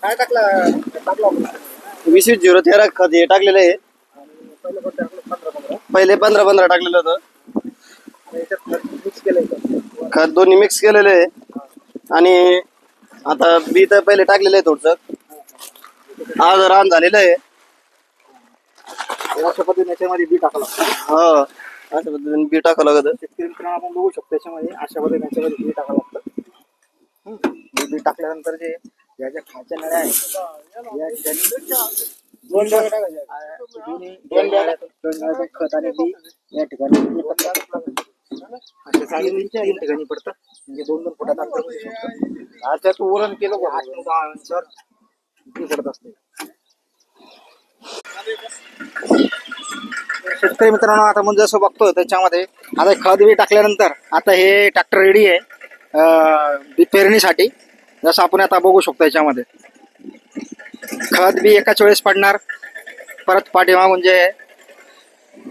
काय टाकला 20-20-13 खत हे टाकलेलं आहे. पहिले 15-15 टाकलेलं होतं. मिक्स केलंय खत दोन्ही मिक्स केलेलं आहे. आणि आता बी तर पहिले टाकलेलं आहे थोडस. आज रान झालेलं आहे. अशा पद्धतीने याच्यामध्ये बी टाकला. हो, अशा पद्धतीने बी टाकावं लागतं. शेतकरी मित्रांनो आपण बघू शकतो त्याच्यामध्ये अशा पद्धतीने याच्यामध्ये बी टाकावं लागतं. बी टाकल्यानंतर जे या ज्या खालच्या नळ्या आहेत या ठिकाणी दोन नळ्या खत आणि बी या ठिकाणी अशा तीन ठिकाणी पडतं. म्हणजे 2-2 फुटात अंतर होऊ शकतं. आता तू वरण केलं 8-9 अंतर पडत असते. शेतकरी मित्रांनो आता आपण जसं बघतोय त्याच्यामध्ये आता खत बी टाकल्यानंतर आता हे ट्रॅक्टर रेडी आहे पेरणीसाठी. जसं आपण आता बघू शकतो याच्यामध्ये खत बी एकाच वेळेस पडणार. परत पाठीमागून जे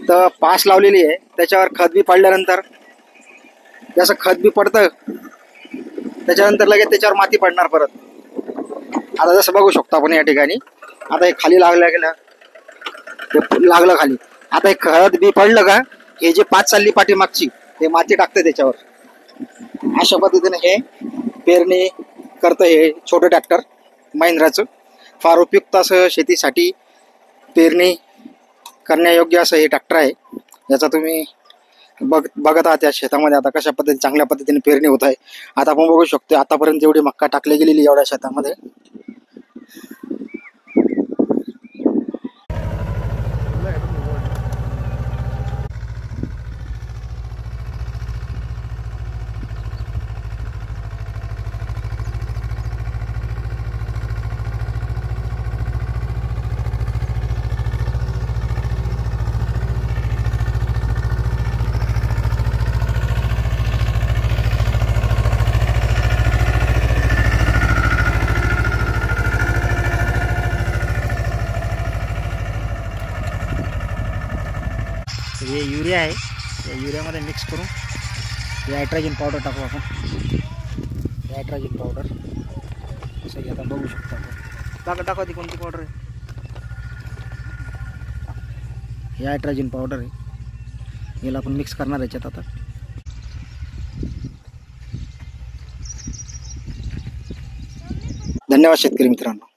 तर पास लावलेली आहे त्याच्यावर खत बी पडल्यानंतर जसं खत बी पडतं त्याच्यानंतर लगेच त्याच्यावर माती पडणार परत. आता जसं बघू शकतो आपण या ठिकाणी आता हे खाली लागलं खाली. आता हे खत बी पडलं का हे जे पाच चालली पाठीमागची हे माती टाकतं त्याच्यावर. अशा पद्धतीने हे पेरणी करतं हे छोटं ट्रॅक्टर महिंद्राचं. फार उपयुक्त असं शेतीसाठी पेरणी करण्यायोग्य असं हे ट्रॅक्टर आहे. याचा तुम्ही बघत आहात त्या शेतामध्ये आता कशा पद्धतीने चांगल्या पद्धतीने पेरणी होत आहे. आता आपण बघू शकतो आतापर्यंत जेवढी मक्का टाकली गेलेली एवढ्या शेतामध्ये. हे युरिया आहे. या युरियामध्ये मिक्स करून नायट्रोजन पावडर टाकू आपण. नायट्रोजन पावडर असं की आता बघू शकतो आपण. टाका ती कोणती पावडर आहे. हे नायट्रोजन पावडर आहे. याला आपण मिक्स करणार याच्यात आता. धन्यवाद शेतकरी मित्रांनो.